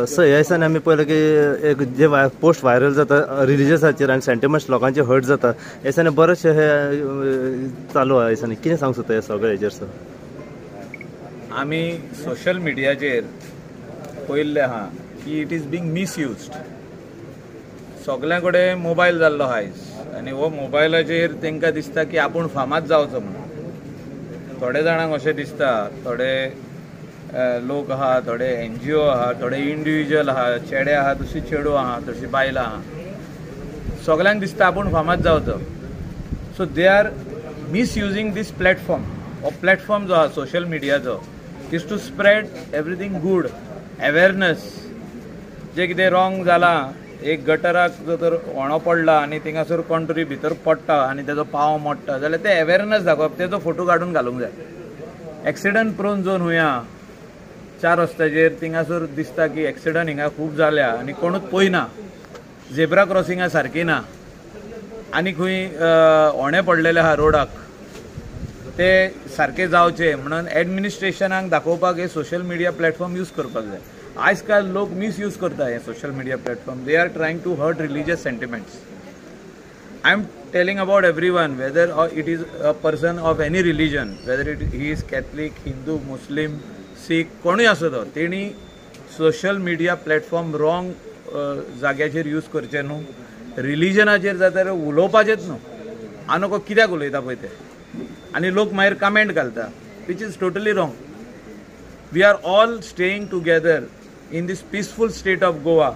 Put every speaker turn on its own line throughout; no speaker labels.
Sir ह्या दिसांनी आमी पळयलें की एक जे पोस्ट व्हायरल जाता रिलिजसाचेर आनी सेंटिमेंट्स लोकांचे हर्ट जाता ह्या दिसांनी बरेचशे हे चालू आहा. ह्या दिसांनी कितें सांगूंक सोदता हे सगळे हेजेर सर?
आमी सोशल मिडियाचेर पळयल्लें आहा की इट इज बींग मिसयूज्ड. सगळ्यां कडेन मोबायल जाल्लो आयज आनी हो मोबायलाचेर तांकां दिसता की आपूण फामाद जावचो म्हणून. थोडे जाणांक अशें दिसता, थोडे लोक आहा, थोडे NGO आहा, थोडे इंडिविज्युअल आहा, चेडे आहा तशी चेडू आहा, तशी बायलां आहा, सगळ्यांक दिसता आपूण फामाद जावचो. So they are misusing this platform. हो प्लॅटफॉर्म जो आहा सोशल मिडियाचो is to spread everything good, awareness. जे कितें रॉंग जालां, एक गटराक जर तर व्हणो पडला आनी थिंगासर कोण तरी भितर पडटा आनी तेजो पांव मोडटा जाल्यार ते अवेरनेस दाखोवप, तेजो फोटो काडून घालूंक जाय. एक्सिडंट प्रोन झोन हुंया 4 रस्त्याचेर थिंगासर दिसता की एक्सिडंट हिंगा खूब जाल्या आनी कोणूच पळयना, झेब्रा क्रॉसिंगा सारकी ना आनी खंय व्हणें पडलेले आहा रोडाक, ते सारके जावचे म्हणून एडमिनिस्ट्रेशनाक दाखोवपाक हे सोशल मिडिया प्लॅटफॉर्म यूज करपाक जाय. आयज काल लोक मिसयूज करता हे social media platform. They are trying to hurt religious sentiments. I am telling about everyone, whether it is a person of any religion, whether he is Catholic, Hindu, Muslim, Sikh, कोणूय आसूं तो, तेणी social media platform wrong जाग्याचेर use करचे न्हू. रिलिजनाचेर जाल्यार उलोवपाचेच न्हू. हांव नको कित्याक उलयता पळय ते, आनी लोक मागीर कमेंट घालता, which is totally wrong. We are all staying together in this peaceful state of Goa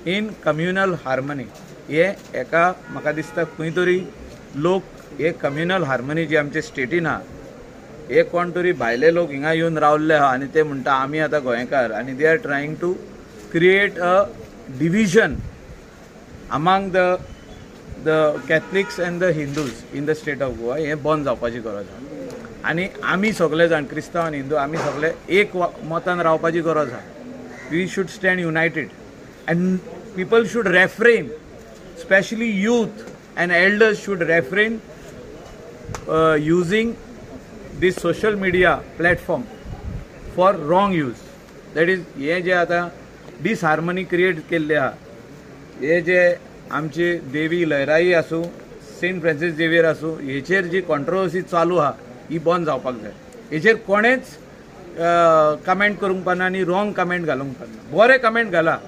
in communal harmony. हे एका म्हाका दिसता खंय तरी लोक हे कम्युनल हार्मनी जी आमच्या स्टेटीन आहा, हे कोण तरी भायले लोक हिंगा येवन रावल्ले आहा आनी ते म्हणटा आमी आतां गोंयकार, आनी they are trying to create a division among the Catholics and the Hindus in the state of Goa. हे बंद जावपाची गरज आहा आनी आमी सगळे जाण क्रिस्तांव आनी हिंदू आमी सगळे एक मतान रावपाची गरज आहा. We should stand united and people should refrain, specially youth and elders should refrain using this social media platform for wrong use. That is, हे जे आता डिसहार्मनी क्रिएट केल्ले आहा, हे जे आमचे देवी लहराई आसूं, सेंट फ्रांसीस झेवियर आसूं, हेचेर जी कॉन्ट्रोवर्सी चालू आहा ही बंद जावपाक जाय. हेचेर कोणेच कमेंट करूंक पाना आनी रॉंग कमेंट घालूंक पाना. बरे कमेंट घाला.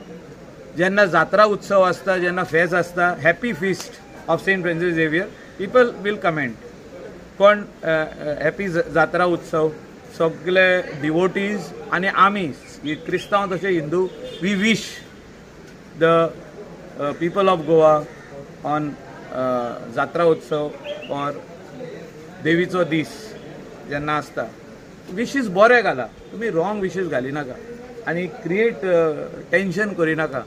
जेन्ना जात्रा उत्सव आसता, जेन्ना फेस्त आसता, happy feast of saint Francis Xavier, people will comment कोण हॅपी जात्रा उत्सव. सगळे डिवोटीज आनी आमी क्रिस्तांव तशे Hindu, we wish the people of Goa on जात्रा उत्सव और देवीचो दीस जेन्ना आसता, विशीस बरे घाला. तुमी रॉंग विशीस घाली नाका आनी क्रिएट टेन्शन करी नाका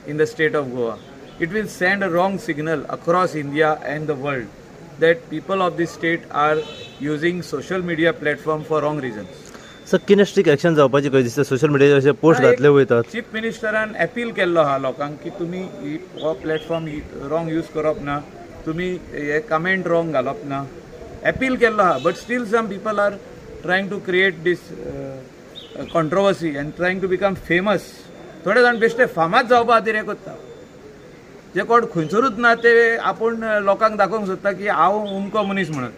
in the state of Goa. It will send a wrong signal across India and the world that people of this state are using social media platform for wrong reasons.
Sir कितें strict action जावपाची गरज दिसता? Social मिडियाचेर अशे post घातले वयतात.
Chief मिनिस्टरान appeal केल्लो आहा लोकांक की तुमी हो प्लॅटफॉर्म रॉंग यूज करप ना, तुमी हे कमेंट रॉंग घालप ना, अपील केल्लो आहा. But still some people are trying to create this controversy and trying to become famous. थोडे जाण बेश्टे फामाद जावपा खातीर हे करता. जे कोण खंयसरूच ना ते आपूण लोकांक दाखोवंक सोदता की हांव उमको मनीस म्हणून,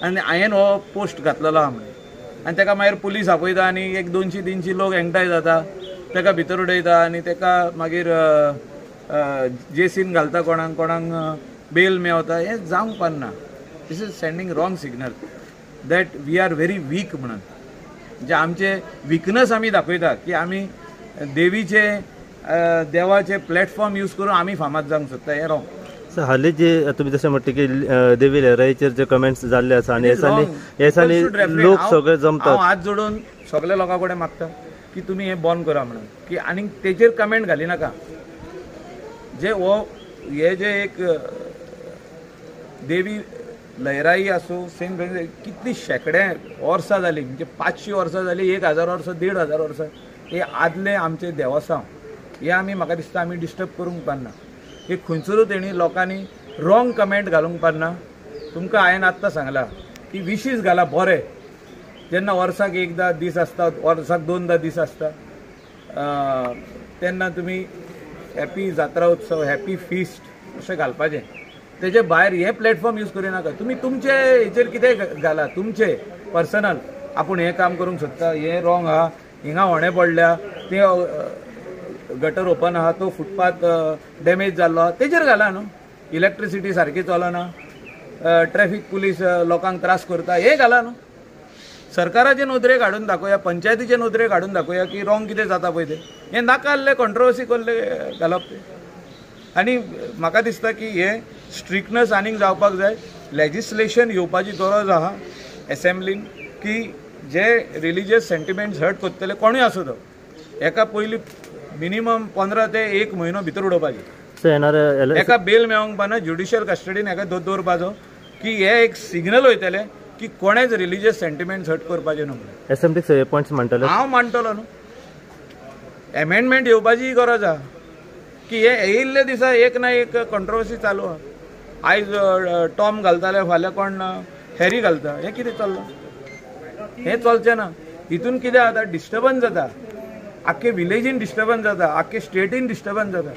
आनी हांवें हो पोस्ट घातलेलो आहा म्हणून, आनी ताका मागीर पुलीस आपयता आनी 100-200 लोक एकठांय जाता, ताका भितर उडयता आनी ताका मागीर जेसीन घालता, कोणाक बेल मेळता. हें जावंक पारना. This is sending wrong signal that we are very weak म्हणून. जे आमचे विकनस आमी दाखयता की आमी देवीचे देवाचे प्लॅटफॉर्म यूज करून आमी फामाद जावंक सोदता, हें रॉंग.
सर हालीं जे तुमी जशें म्हणटा की देवी लहराईचेर जे कमेंट्स जाल्ले आसा आनी ह्या दिसांनी लोक सगळे जमतात.
हांव हात जोडून सगळे लोकां कडेन मागता की तुमी हें बंद करा म्हणून, की आनी तेजेर कमेंट घाली नाका. जे हो हे जे एक देवी लहराई आसूं, सेंट फ्रांसीस, कितली शेकडे वर्सां जालीं, म्हणजे 500 वर्सां जालीं, 1000 वर्सां, 1500 वर्सां, हे आदले आमचे देवस्थान. हे आमी म्हाका दिसता आमी डिस्टर्ब करूंक पारना. हे खंयसरूच तेणी लोकांनी रॉंग कमेंट घालूंक पारना. तुमकां हांवें आत्तां सांगलां की विशीस घाला बरे, जेन्ना वर्साक एकदा दीस आसता, वर्साक 2दा दीस आसता, तेन्ना तुमी हॅपी जात्रा उत्सव, हॅपी फिस्ट अशें घालपाचें. तेजे भायर हे प्लॅटफॉर्म यूज करिनाका. तुमी तुमचे हेचेर कितेंय घाला, तुमचे पर्सनल. आपूण हें काम करूंक सोदता, हें रॉंग आहा, हिंगा होणें पडल्या, तें गटर ओपन आहा, तो फुटपाथ डॅमेज जाल्लो आहा, तेजेर घाला न्हू. इलेक्ट्रिसिटी सारकी चलना, ट्रॅफिक पुलीस लोकांक त्रास करता, हे घाला न्हू. सरकाराचे नोदरे काडून दाखोवया, पंचायतीचे नोदरे काडून दाखोवया की रॉंग कितें जाता पळय तें. हें नाका आसलें कॉन्ट्रोवर्सी कसले घालप तें. आनी म्हाका दिसता की हे स्ट्रिक्टनस आनीक जावपाक जाय. लेजिस्लेशन येवपाची गरज आहा एसेंब्लीन की जे रिलिजियस सेंटिमेंट्स हर्ट करतले कोणूय आसूं तो, हेका पयलीं मिनिमम 15 ते 1 म्हयनो भितर उडोवपाचें. हेका बेल मेळोंक पाना, ज्युडिशियल कस्टडीन हेका दवरपाचो की हे एक सिग्नल वयतले की कोणेच रिलिजियस सेंटिमेंट्स हर्ट करपाचे न्हू.
एसेंब्लीक हे पॉयंट्स मांडटले.
हांव मांडटलो न्हू. एमेंडमेंट येवपाची गरज आहा की हे येयल्ले दिसा एक ना एक कंट्रोवर्सी चालू आहा. आयज टॉम घालताले, फाल्यां कोण हॅरी घालता. हें कितें चल्लां? हें चलचें ना. हितून कितें जाता, डिस्टर्बन्स जाता. आख्खे विलेजीन डिस्टर्बन्स जाता, आख्खे स्टेटीन डिस्टर्बन्स जाता.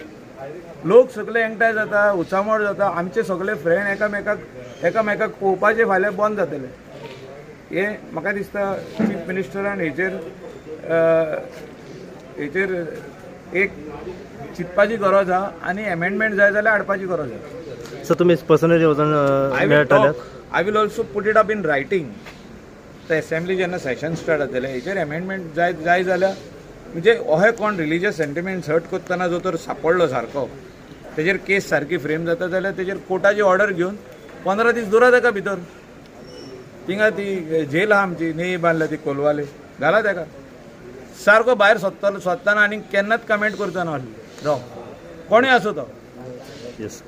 लोक सगळे एकठांय जाता, उचामोड जाता. आमचे सगळे फ्रेंड एकामेकाक पळोवपाचे फाल्यां बंद जातले. हे म्हाका दिसता चीफ मिनिस्टरान हेचेर एक चिंतपाची गरज आहा आनी एमेंडमेंट जाय जाल्यार हाडपाची गरज आहा.
सो तुमी पर्सनली वचून मेळटल्यात.
I will also put it up in writing. तर एसेंब्ली जेन्ना सेशन स्टार्ट जातलें हेचेर एमेंडमेंट जाय जाल्यार म्हणजे अहे कोण रिलिजियस सेंटिमेंट्स हर्ट करतना जो तर सापडलो सारको, तेजेर केस सारकी फ्रेम जाता जाल्यार तेजेर कोर्टाची ऑर्डर घेवन 15 दीस दवरा ताका भितर. थिंगा ती जेल आहा आमची, न्ही बांदल्या ती कोलवाले, घाला ताका सारको भायर सोदतना आनी केन्नाच कमेंट करचो ना रॉंग कोणूय आसूं तो.
येस.